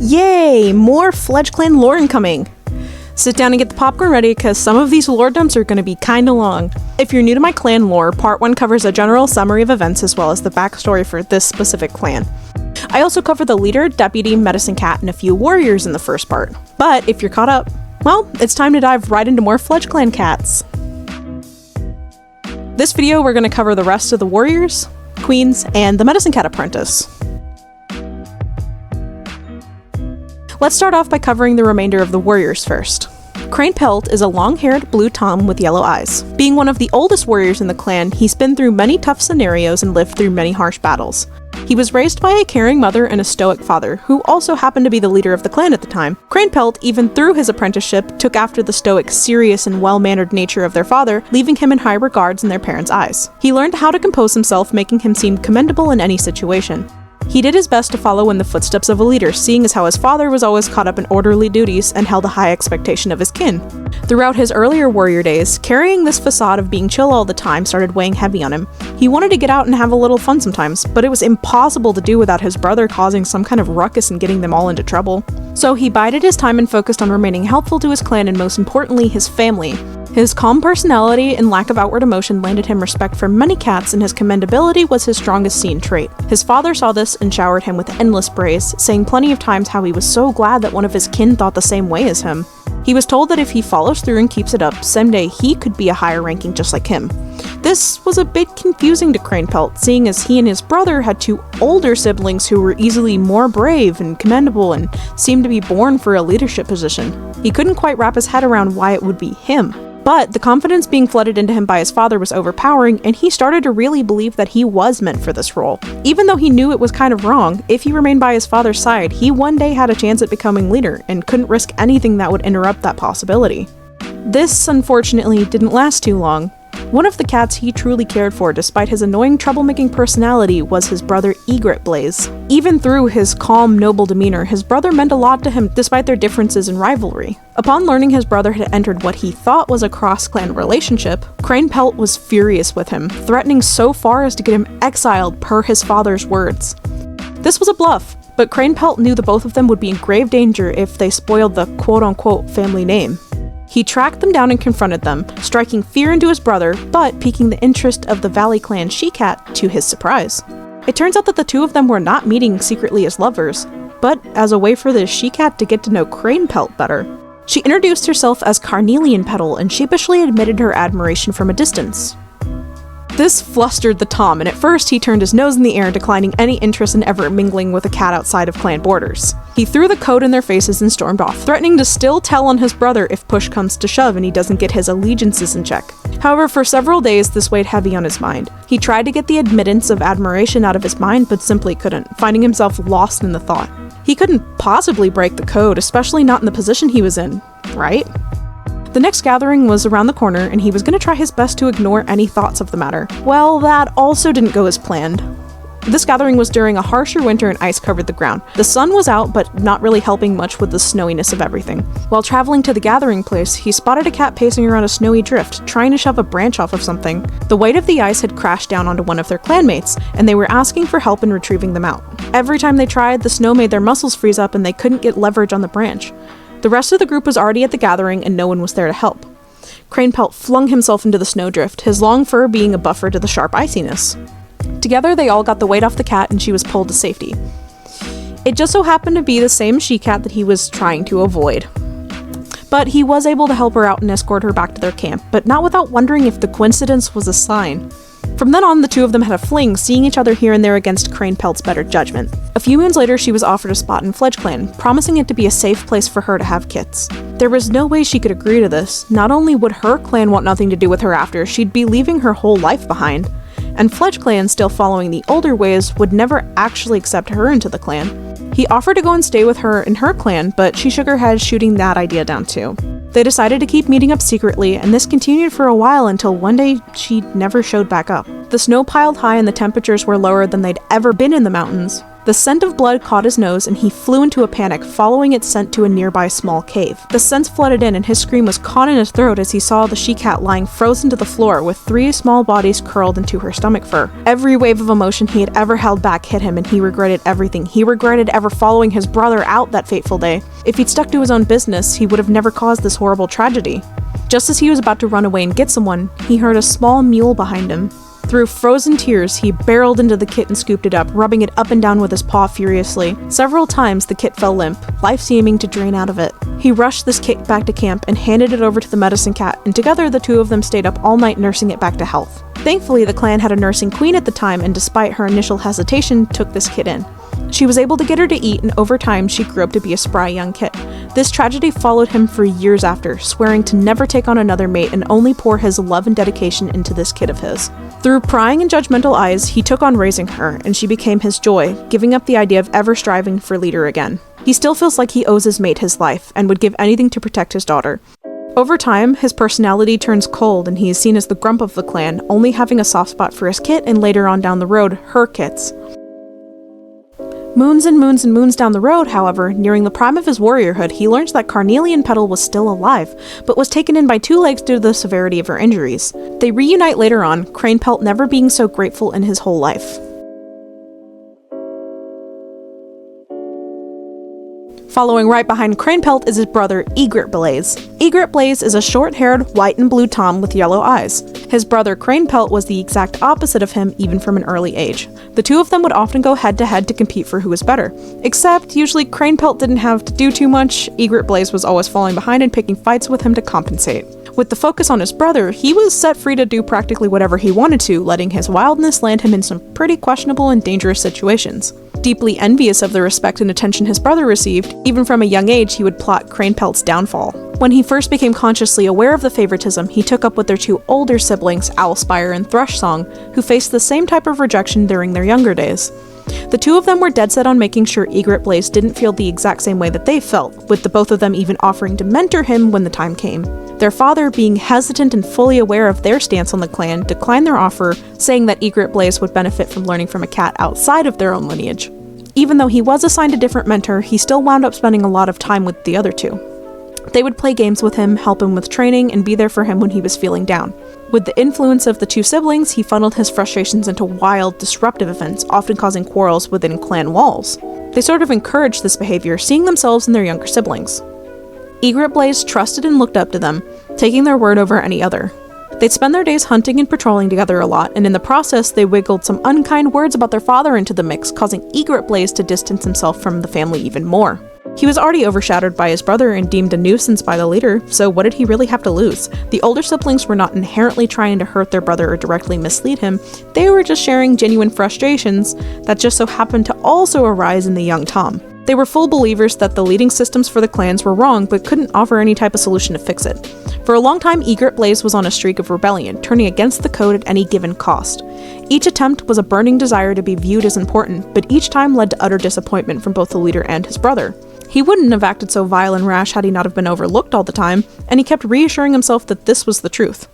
Yay! More FledgeClan lore incoming! Sit down and get the popcorn ready, because some of these lore dumps are going to be kinda long. If you're new to my clan lore, part 1 covers a general summary of events as well as the backstory for this specific clan. I also cover the leader, deputy, medicine cat, and a few warriors in the first part. But if you're caught up, well, it's time to dive right into more FledgeClan cats. This video we're going to cover the rest of the warriors, queens, and the medicine cat apprentice. Let's start off by covering the remainder of the warriors first. Pelt is a long-haired blue tom with yellow eyes. Being one of the oldest warriors in the clan, he's been through many tough scenarios and lived through many harsh battles. He was raised by a caring mother and a stoic father, who also happened to be the leader of the clan at the time. Pelt, even through his apprenticeship, took after the stoic, serious, and well-mannered nature of their father, leaving him in high regards in their parents' eyes. He learned how to compose himself, making him seem commendable in any situation. He did his best to follow in the footsteps of a leader, seeing as how his father was always caught up in orderly duties and held a high expectation of his kin. Throughout his earlier warrior days, carrying this facade of being chill all the time started weighing heavy on him. He wanted to get out and have a little fun sometimes, but it was impossible to do without his brother causing some kind of ruckus and getting them all into trouble. So he bided his time and focused on remaining helpful to his clan and most importantly, his family. His calm personality and lack of outward emotion landed him respect from many cats, and his commendability was his strongest seen trait. His father saw this and showered him with endless praise, saying plenty of times how he was so glad that one of his kin thought the same way as him. He was told that if he follows through and keeps it up, someday he could be a higher ranking just like him. This was a bit confusing to Pelt, seeing as he and his brother had 2 older siblings who were easily more brave and commendable and seemed to be born for a leadership position. He couldn't quite wrap his head around why it would be him. But the confidence being flooded into him by his father was overpowering, and he started to really believe that he was meant for this role. Even though he knew it was kind of wrong, if he remained by his father's side, he one day had a chance at becoming leader, and couldn't risk anything that would interrupt that possibility. This, unfortunately, didn't last too long. One of the cats he truly cared for, despite his annoying troublemaking personality, was his brother Egret Blaze. Even through his calm, noble demeanor, his brother meant a lot to him despite their differences in rivalry. Upon learning his brother had entered what he thought was a cross-clan relationship, Pelt was furious with him, threatening so far as to get him exiled per his father's words. This was a bluff, but Pelt knew the both of them would be in grave danger if they spoiled the quote-unquote family name. He tracked them down and confronted them, striking fear into his brother, but piquing the interest of the Valley Clan she-cat to his surprise. It turns out that the 2 of them were not meeting secretly as lovers, but as a way for the she-cat to get to know Pelt better. She introduced herself as Carnelian Petal and sheepishly admitted her admiration from a distance. This flustered the Tom, and at first he turned his nose in the air, declining any interest in ever mingling with a cat outside of clan borders. He threw the code in their faces and stormed off, threatening to still tell on his brother if push comes to shove and he doesn't get his allegiances in check. However, for several days this weighed heavy on his mind. He tried to get the admittance of admiration out of his mind, but simply couldn't, finding himself lost in the thought. He couldn't possibly break the code, especially not in the position he was in, right? The next gathering was around the corner, and he was going to try his best to ignore any thoughts of the matter. Well, that also didn't go as planned. This gathering was during a harsher winter and ice covered the ground. The sun was out, but not really helping much with the snowiness of everything. While traveling to the gathering place, he spotted a cat pacing around a snowy drift, trying to shove a branch off of something. The weight of the ice had crashed down onto one of their clanmates, and they were asking for help in retrieving them out. Every time they tried, the snow made their muscles freeze up and they couldn't get leverage on the branch. The rest of the group was already at the gathering and no one was there to help. Pelt flung himself into the snowdrift, his long fur being a buffer to the sharp iciness. Together they all got the weight off the cat and she was pulled to safety. It just so happened to be the same she-cat that he was trying to avoid. But he was able to help her out and escort her back to their camp, but not without wondering if the coincidence was a sign. From then on, the 2 of them had a fling, seeing each other here and there against Pelt's better judgment. A few moons later, she was offered a spot in FledgeClan, promising it to be a safe place for her to have kits. There was no way she could agree to this. Not only would her clan want nothing to do with her after, she'd be leaving her whole life behind. And FledgeClan, still following the older ways, would never actually accept her into the clan. He offered to go and stay with her in her clan, but she shook her head, shooting that idea down too. They decided to keep meeting up secretly, and this continued for a while until one day she never showed back up. The snow piled high and the temperatures were lower than they'd ever been in the mountains. The scent of blood caught his nose and he flew into a panic, following its scent to a nearby small cave. The scent flooded in and his scream was caught in his throat as he saw the she-cat lying frozen to the floor with 3 small bodies curled into her stomach fur. Every wave of emotion he had ever held back hit him and he regretted everything. He regretted ever following his brother out that fateful day. If he'd stuck to his own business, he would have never caused this horrible tragedy. Just as he was about to run away and get someone, he heard a small mule behind him. Through frozen tears, he barreled into the kit and scooped it up, rubbing it up and down with his paw furiously. Several times the kit fell limp, life seeming to drain out of it. He rushed this kit back to camp and handed it over to the medicine cat, and together the two of them stayed up all night nursing it back to health. Thankfully, the clan had a nursing queen at the time, and despite her initial hesitation, took this kit in. She was able to get her to eat, and over time she grew up to be a spry young kit. This tragedy followed him for years after, swearing to never take on another mate and only pour his love and dedication into this kit of his. Through prying and judgmental eyes, he took on raising her, and she became his joy, giving up the idea of ever striving for leader again. He still feels like he owes his mate his life, and would give anything to protect his daughter. Over time, his personality turns cold and he is seen as the grump of the clan, only having a soft spot for his kit and later on down the road, her kits. Moons and moons and moons down the road, however, nearing the prime of his warriorhood, he learns that Carnelian Petal was still alive, but was taken in by 2 legs due to the severity of her injuries. They reunite later on, Pelt never being so grateful in his whole life. Following right behind Pelt is his brother, Egret Blaze. Egret Blaze is a short-haired, white and blue tom with yellow eyes. His brother Pelt was the exact opposite of him even from an early age. The two of them would often go head-to-head to compete for who was better. Except, usually Pelt didn't have to do too much, Egret Blaze was always falling behind and picking fights with him to compensate. With the focus on his brother, he was set free to do practically whatever he wanted to, letting his wildness land him in some pretty questionable and dangerous situations. Deeply envious of the respect and attention his brother received, even from a young age he would plot Pelt's downfall. When he first became consciously aware of the favoritism, he took up with their 2 older siblings, Owlspire and Thrushsong, who faced the same type of rejection during their younger days. The 2 of them were dead set on making sure Egret Blaze didn't feel the exact same way that they felt, with the both of them even offering to mentor him when the time came. Their father, being hesitant and fully aware of their stance on the clan, declined their offer, saying that Egret Blaze would benefit from learning from a cat outside of their own lineage. Even though he was assigned a different mentor, he still wound up spending a lot of time with the other 2. They would play games with him, help him with training, and be there for him when he was feeling down. With the influence of the 2 siblings, he funneled his frustrations into wild, disruptive events, often causing quarrels within clan walls. They sort of encouraged this behavior, seeing themselves in their younger siblings. Egret Blaze trusted and looked up to them, taking their word over any other. They'd spend their days hunting and patrolling together a lot, and in the process they wiggled some unkind words about their father into the mix, causing Egret Blaze to distance himself from the family even more. He was already overshadowed by his brother and deemed a nuisance by the leader, so what did he really have to lose? The older siblings were not inherently trying to hurt their brother or directly mislead him, they were just sharing genuine frustrations that just so happened to also arise in the young Tom. They were full believers that the leading systems for the clans were wrong, but couldn't offer any type of solution to fix it. For a long time, Egret Blaze was on a streak of rebellion, turning against the code at any given cost. Each attempt was a burning desire to be viewed as important, but each time led to utter disappointment from both the leader and his brother. He wouldn't have acted so vile and rash had he not have been overlooked all the time, and he kept reassuring himself that this was the truth.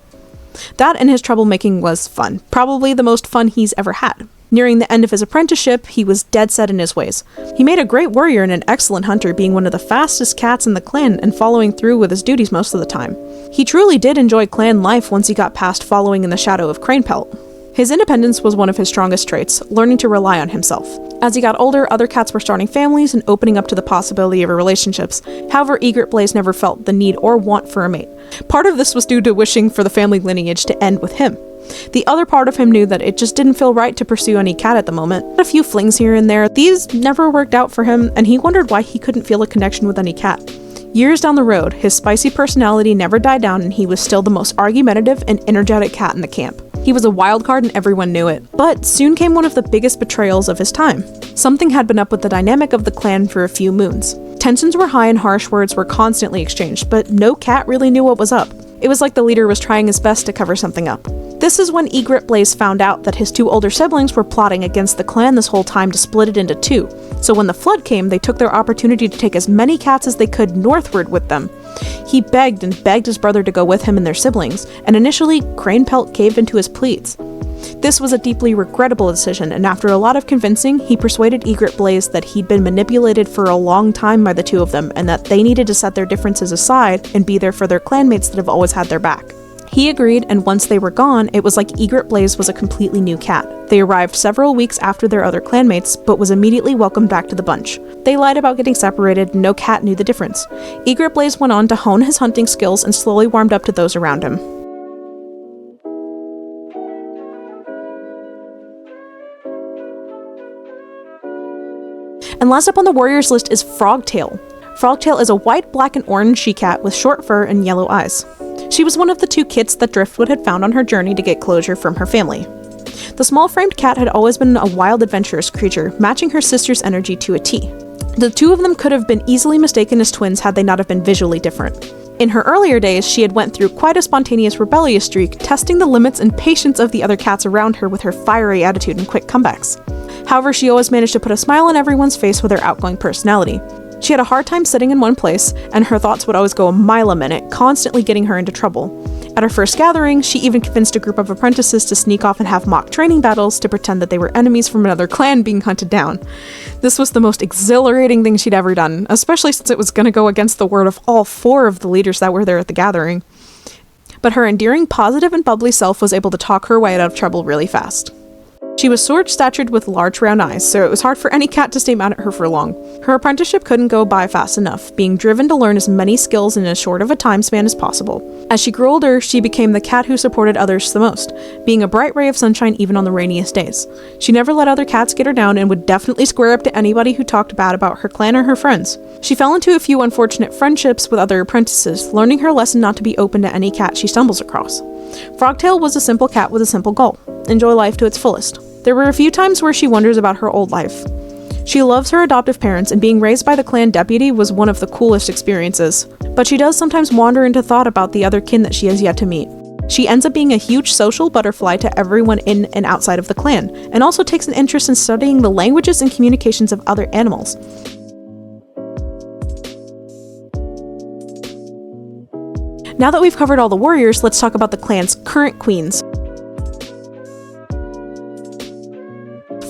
That and his troublemaking was fun, probably the most fun he's ever had. Nearing the end of his apprenticeship, he was dead set in his ways. He made a great warrior and an excellent hunter, being one of the fastest cats in the clan and following through with his duties most of the time. He truly did enjoy clan life once he got past following in the shadow of Pelt. His independence was one of his strongest traits, learning to rely on himself. As he got older, other cats were starting families and opening up to the possibility of relationships. However, Egret Blaze never felt the need or want for a mate. Part of this was due to wishing for the family lineage to end with him. The other part of him knew that it just didn't feel right to pursue any cat at the moment. A few flings here and there, these never worked out for him, and he wondered why he couldn't feel a connection with any cat. Years down the road, his spicy personality never died down and he was still the most argumentative and energetic cat in the camp. He was a wild card and everyone knew it. But soon came one of the biggest betrayals of his time. Something had been up with the dynamic of the clan for a few moons. Tensions were high and harsh words were constantly exchanged, but no cat really knew what was up. It was like the leader was trying his best to cover something up. This is when Egret Blaze found out that his 2 older siblings were plotting against the clan this whole time to split it into 2. So when the flood came, they took their opportunity to take as many cats as they could northward with them. He begged and begged his brother to go with him and their siblings, and initially, Pelt caved into his pleas. This was a deeply regrettable decision, and after a lot of convincing, he persuaded Egret Blaze that he'd been manipulated for a long time by the two of them, and that they needed to set their differences aside and be there for their clanmates that have always had their back. He agreed, and once they were gone, it was like Egret Blaze was a completely new cat. They arrived several weeks after their other clanmates, but was immediately welcomed back to the bunch. They lied about getting separated, and no cat knew the difference. Egret Blaze went on to hone his hunting skills and slowly warmed up to those around him. And last up on the warriors list is Frogtail. Frogtail is a white, black, and orange she-cat with short fur and yellow eyes. She was one of the two kits that Driftwood had found on her journey to get closure from her family. The small-framed cat had always been a wild, adventurous creature, matching her sister's energy to a T. The two of them could have been easily mistaken as twins had they not have been visually different. In her earlier days, she had went through quite a spontaneous rebellious streak, testing the limits and patience of the other cats around her with her fiery attitude and quick comebacks. However, she always managed to put a smile on everyone's face with her outgoing personality. She had a hard time sitting in one place, and her thoughts would always go a mile a minute, constantly getting her into trouble. At her first gathering, she even convinced a group of apprentices to sneak off and have mock training battles to pretend that they were enemies from another clan being hunted down. This was the most exhilarating thing she'd ever done, especially since it was going to go against the word of all 4 of the leaders that were there at the gathering. But her endearing, positive, and bubbly self was able to talk her way out of trouble really fast. She was short-statured with large round eyes, so it was hard for any cat to stay mad at her for long. Her apprenticeship couldn't go by fast enough, being driven to learn as many skills in as short of a time span as possible. As she grew older, she became the cat who supported others the most, being a bright ray of sunshine even on the rainiest days. She never let other cats get her down and would definitely square up to anybody who talked bad about her clan or her friends. She fell into a few unfortunate friendships with other apprentices, learning her lesson not to be open to any cat she stumbles across. Frogtail was a simple cat with a simple goal: enjoy life to its fullest. There were a few times where she wonders about her old life. She loves her adoptive parents, and being raised by the clan deputy was one of the coolest experiences. But she does sometimes wander into thought about the other kin that she has yet to meet. She ends up being a huge social butterfly to everyone in and outside of the clan, and also takes an interest in studying the languages and communications of other animals. Now that we've covered all the warriors, let's talk about the clan's current queens.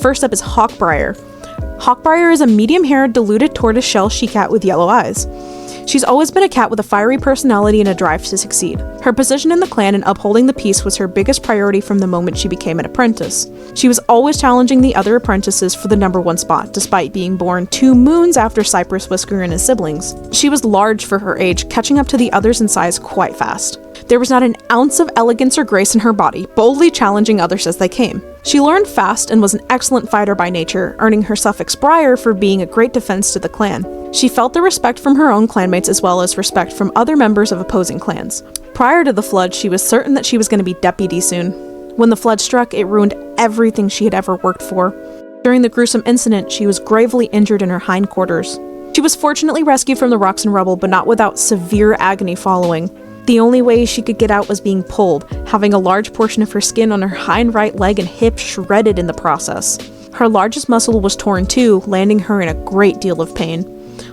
First up is Brier. Brier is a medium-haired, diluted tortoiseshell she-cat with yellow eyes. She's always been a cat with a fiery personality and a drive to succeed. Her position in the clan and upholding the peace was her biggest priority from the moment she became an apprentice. She was always challenging the other apprentices for the #1 spot, despite being born 2 moons after Cypress Whisker and his siblings. She was large for her age, catching up to the others in size quite fast. There was not an ounce of elegance or grace in her body, boldly challenging others as they came. She learned fast and was an excellent fighter by nature, earning her suffix Brier for being a great defense to the clan. She felt the respect from her own clanmates as well as respect from other members of opposing clans. Prior to the flood, she was certain that she was going to be deputy soon. When the flood struck, it ruined everything she had ever worked for. During the gruesome incident, she was gravely injured in her hindquarters. She was fortunately rescued from the rocks and rubble, but not without severe agony following. The only way she could get out was being pulled, having a large portion of her skin on her hind right leg and hip shredded in the process. Her largest muscle was torn too, landing her in a great deal of pain.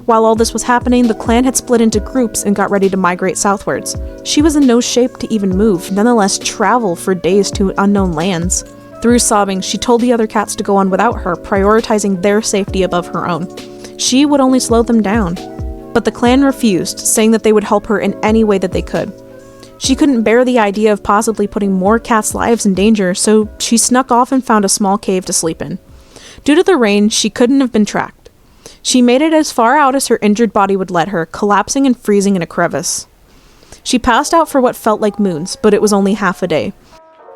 While all this was happening, the clan had split into groups and got ready to migrate southwards. She was in no shape to even move, nonetheless travel for days to unknown lands. Through sobbing, she told the other cats to go on without her, prioritizing their safety above her own. She would only slow them down. But the clan refused, saying that they would help her in any way that they could. She couldn't bear the idea of possibly putting more cats' lives in danger, so she snuck off and found a small cave to sleep in. Due to the rain, she couldn't have been tracked. She made it as far out as her injured body would let her, collapsing and freezing in a crevice. She passed out for what felt like moons, but it was only half a day.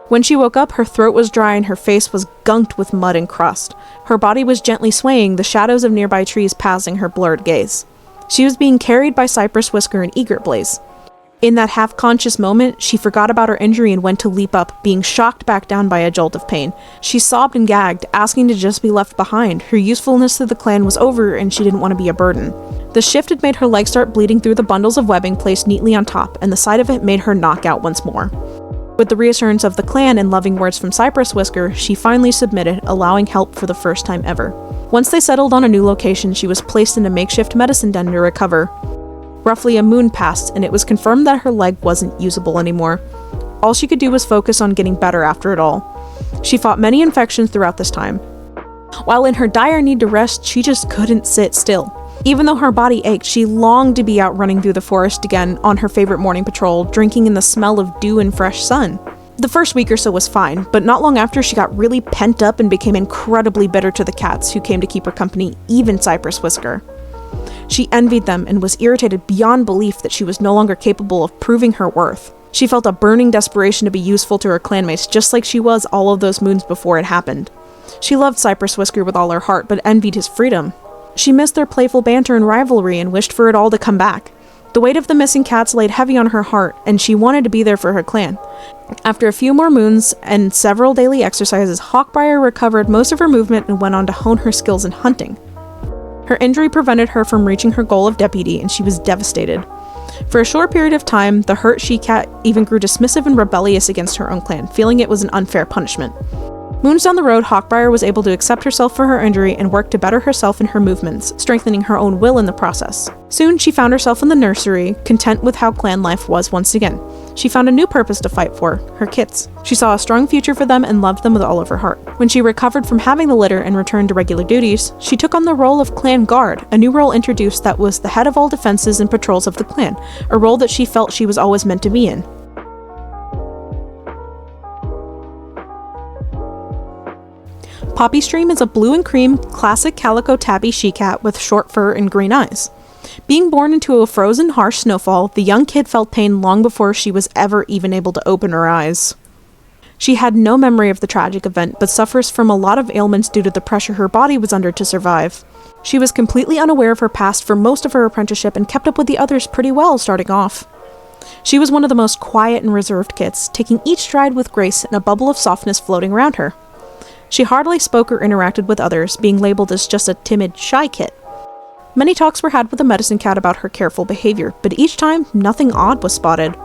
When she woke up, her throat was dry and her face was gunked with mud and crust. Her body was gently swaying, the shadows of nearby trees passing her blurred gaze. She was being carried by Cypress Whisker and Egret Blaze. In that half-conscious moment, she forgot about her injury and went to leap up, being shocked back down by a jolt of pain. She sobbed and gagged, asking to just be left behind. Her usefulness to the clan was over and she didn't want to be a burden. The shift had made her leg start bleeding through the bundles of webbing placed neatly on top, and the sight of it made her knock out once more. With the reassurance of the clan and loving words from Cypress Whisker, she finally submitted, allowing help for the first time ever. Once they settled on a new location, she was placed in a makeshift medicine den to recover. Roughly a moon passed, and it was confirmed that her leg wasn't usable anymore. All she could do was focus on getting better after it all. She fought many infections throughout this time. While in her dire need to rest, she just couldn't sit still. Even though her body ached, she longed to be out running through the forest again on her favorite morning patrol, drinking in the smell of dew and fresh sun. The first week or so was fine, but not long after she got really pent up and became incredibly bitter to the cats who came to keep her company, even Cypress Whisker. She envied them and was irritated beyond belief that she was no longer capable of proving her worth. She felt a burning desperation to be useful to her clanmates, just like she was all of those moons before it happened. She loved Cypress Whisker with all her heart, but envied his freedom. She missed their playful banter and rivalry and wished for it all to come back. The weight of the missing cats laid heavy on her heart, and she wanted to be there for her clan. After a few more moons and several daily exercises, Brier recovered most of her movement and went on to hone her skills in hunting. Her injury prevented her from reaching her goal of deputy, and she was devastated. For a short period of time, the hurt she-cat even grew dismissive and rebellious against her own clan, feeling it was an unfair punishment. Moons down the road, Brier was able to accept herself for her injury and work to better herself in her movements, strengthening her own will in the process. Soon, she found herself in the nursery, content with how clan life was once again. She found a new purpose to fight for, her kits. She saw a strong future for them and loved them with all of her heart. When she recovered from having the litter and returned to regular duties, she took on the role of clan guard, a new role introduced that was the head of all defenses and patrols of the clan, a role that she felt she was always meant to be in. Poppystream is a blue and cream classic calico tabby she-cat with short fur and green eyes. Being born into a frozen, harsh snowfall, the young kid felt pain long before she was ever even able to open her eyes. She had no memory of the tragic event, but suffers from a lot of ailments due to the pressure her body was under to survive. She was completely unaware of her past for most of her apprenticeship and kept up with the others pretty well starting off. She was one of the most quiet and reserved kits, taking each stride with grace and a bubble of softness floating around her. She hardly spoke or interacted with others, being labeled as just a timid, shy kit. Many talks were had with the medicine cat about her careful behavior, but each time, nothing odd was spotted.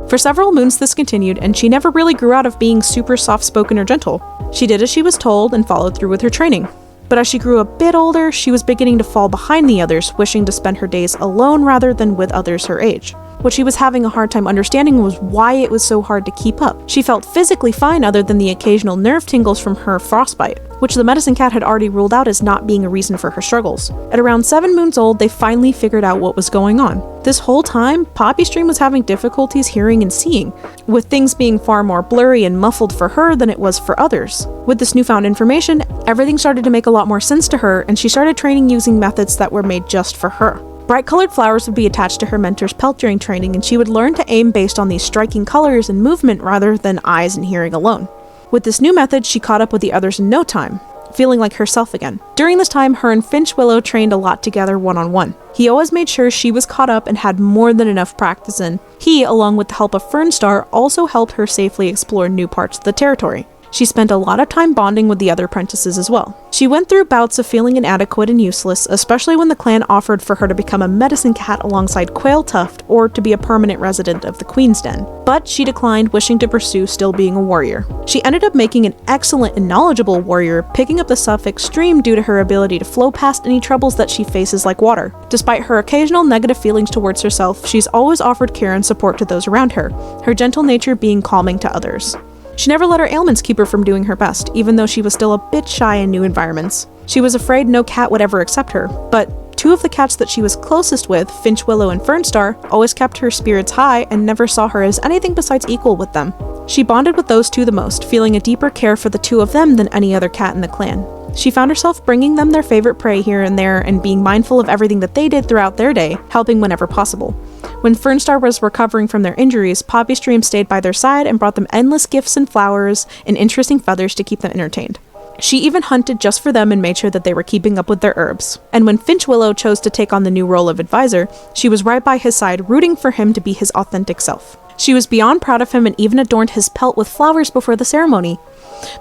For several moons this continued, and she never really grew out of being super soft-spoken or gentle. She did as she was told and followed through with her training. But as she grew a bit older, she was beginning to fall behind the others, wishing to spend her days alone rather than with others her age. What she was having a hard time understanding was why it was so hard to keep up. She felt physically fine other than the occasional nerve tingles from her frostbite, which the medicine cat had already ruled out as not being a reason for her struggles. At around 7 moons old, they finally figured out what was going on. This whole time, Poppystream was having difficulties hearing and seeing, with things being far more blurry and muffled for her than it was for others. With this newfound information, everything started to make a lot more sense to her, and she started training using methods that were made just for her. Bright-colored flowers would be attached to her mentor's pelt during training, and she would learn to aim based on these striking colors and movement rather than eyes and hearing alone. With this new method, she caught up with the others in no time, feeling like herself again. During this time, her and Finch Willow trained a lot together one-on-one. He always made sure she was caught up and had more than enough practice, and he, along with the help of Fernstar, also helped her safely explore new parts of the territory. She spent a lot of time bonding with the other apprentices as well. She went through bouts of feeling inadequate and useless, especially when the clan offered for her to become a medicine cat alongside Quail Tuft or to be a permanent resident of the Queen's Den. But she declined, wishing to pursue still being a warrior. She ended up making an excellent and knowledgeable warrior, picking up the suffix stream due to her ability to flow past any troubles that she faces like water. Despite her occasional negative feelings towards herself, she's always offered care and support to those around her, her gentle nature being calming to others. She never let her ailments keep her from doing her best, even though she was still a bit shy in new environments. She was afraid no cat would ever accept her, but 2 of the cats that she was closest with, Finch Willow and Fernstar, always kept her spirits high and never saw her as anything besides equal with them. She bonded with those 2 the most, feeling a deeper care for the 2 of them than any other cat in the clan. She found herself bringing them their favorite prey here and there and being mindful of everything that they did throughout their day, helping whenever possible. When Fernstar was recovering from their injuries, Poppystream stayed by their side and brought them endless gifts and flowers and interesting feathers to keep them entertained. She even hunted just for them and made sure that they were keeping up with their herbs. And when Finch Willow chose to take on the new role of advisor, she was right by his side, rooting for him to be his authentic self. She was beyond proud of him and even adorned his pelt with flowers before the ceremony.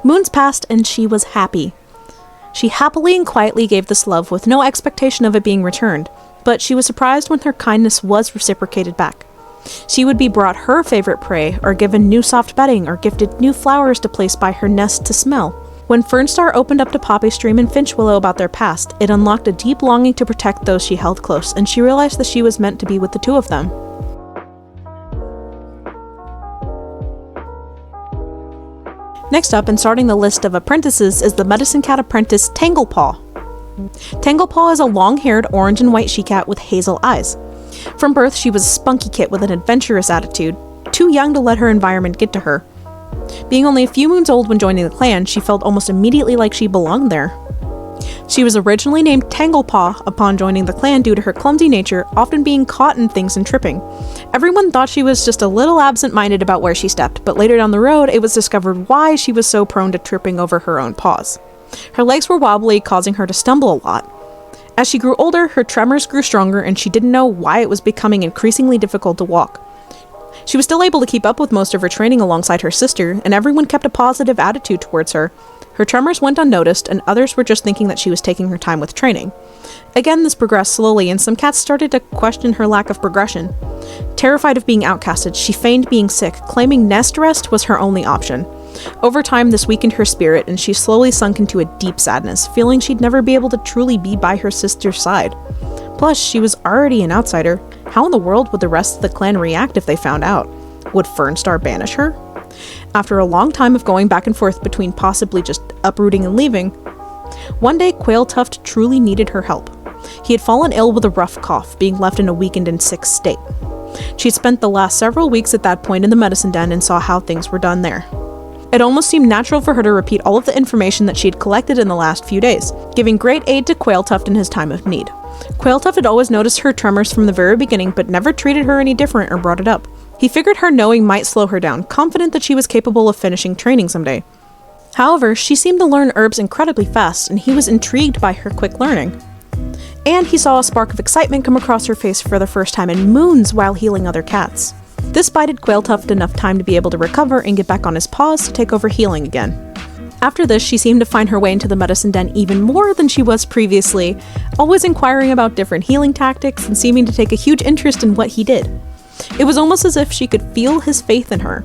Moons passed and she was happy. She happily and quietly gave this love with no expectation of it being returned, but she was surprised when her kindness was reciprocated back. She would be brought her favorite prey, or given new soft bedding, or gifted new flowers to place by her nest to smell. When Fernstar opened up to Poppystream and Finch Willow about their past, it unlocked a deep longing to protect those she held close, and she realized that she was meant to be with the 2 of them. Next up, and starting the list of apprentices, is the medicine cat apprentice TanglePaw. TanglePaw is a long-haired orange and white she-cat with hazel eyes. From birth, she was a spunky kit with an adventurous attitude, too young to let her environment get to her. Being only a few moons old when joining the clan, she felt almost immediately like she belonged there. She was originally named TanglePaw upon joining the clan due to her clumsy nature, often being caught in things and tripping. Everyone thought she was just a little absent-minded about where she stepped, but later down the road, it was discovered why she was so prone to tripping over her own paws. Her legs were wobbly, causing her to stumble a lot. As she grew older, her tremors grew stronger and she didn't know why it was becoming increasingly difficult to walk. She was still able to keep up with most of her training alongside her sister, and everyone kept a positive attitude towards her. Her tremors went unnoticed, and others were just thinking that she was taking her time with training. Again, this progressed slowly, and some cats started to question her lack of progression. Terrified of being outcasted, she feigned being sick, claiming nest rest was her only option. Over time, this weakened her spirit, and she slowly sunk into a deep sadness, feeling she'd never be able to truly be by her sister's side. Plus, she was already an outsider. How in the world would the rest of the clan react if they found out? Would Fernstar banish her? After a long time of going back and forth between possibly just uprooting and leaving, one day Quailtuft truly needed her help. He had fallen ill with a rough cough, being left in a weakened and sick state. She had spent the last several weeks at that point in the medicine den and saw how things were done there. It almost seemed natural for her to repeat all of the information that she had collected in the last few days, giving great aid to Quailtuft in his time of need. Quailtuft had always noticed her tremors from the very beginning, but never treated her any different or brought it up. He figured her knowing might slow her down, confident that she was capable of finishing training someday. However, she seemed to learn herbs incredibly fast, and he was intrigued by her quick learning. And he saw a spark of excitement come across her face for the first time in moons while healing other cats. This bided Quailtuft enough time to be able to recover and get back on his paws to take over healing again. After this, she seemed to find her way into the medicine den even more than she was previously, always inquiring about different healing tactics and seeming to take a huge interest in what he did. It was almost as if she could feel his faith in her.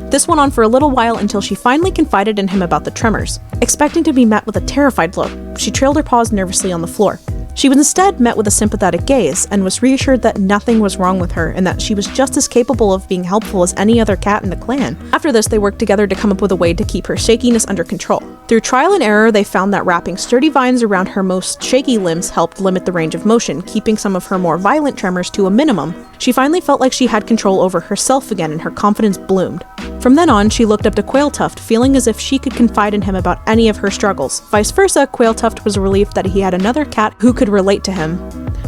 This went on for a little while until she finally confided in him about the tremors. Expecting to be met with a terrified look, she trailed her paws nervously on the floor. She was instead met with a sympathetic gaze and was reassured that nothing was wrong with her and that she was just as capable of being helpful as any other cat in the clan. After this, they worked together to come up with a way to keep her shakiness under control. Through trial and error, they found that wrapping sturdy vines around her most shaky limbs helped limit the range of motion, keeping some of her more violent tremors to a minimum. She finally felt like she had control over herself again and her confidence bloomed. From then on, she looked up to Quailtuft, feeling as if she could confide in him about any of her struggles. Vice versa, Quailtuft was relieved that he had another cat who could relate to him.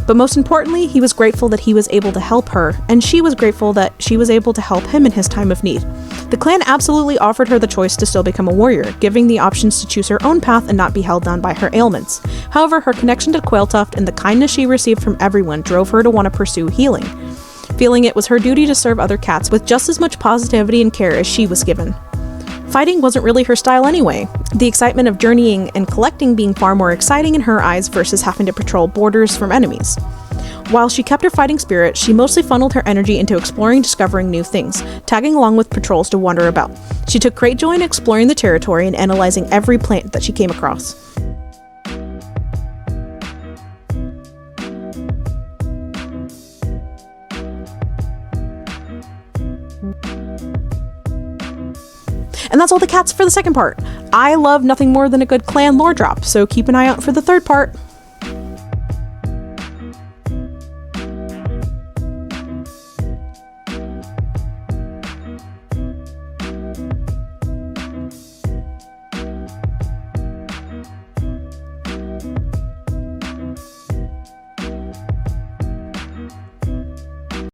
But most importantly, he was grateful that he was able to help her, and she was grateful that she was able to help him in his time of need. The clan absolutely offered her the choice to still become a warrior, giving the options to choose her own path and not be held down by her ailments. However, her connection to Quailtuft and the kindness she received from everyone drove her to want to pursue healing, feeling it was her duty to serve other cats with just as much positivity and care as she was given. Fighting wasn't really her style anyway, the excitement of journeying and collecting being far more exciting in her eyes versus having to patrol borders from enemies. While she kept her fighting spirit, she mostly funneled her energy into exploring and discovering new things, tagging along with patrols to wander about. She took great joy in exploring the territory and analyzing every plant that she came across. And that's all the cats for the second part. I love nothing more than a good clan lore drop, so keep an eye out for the third part.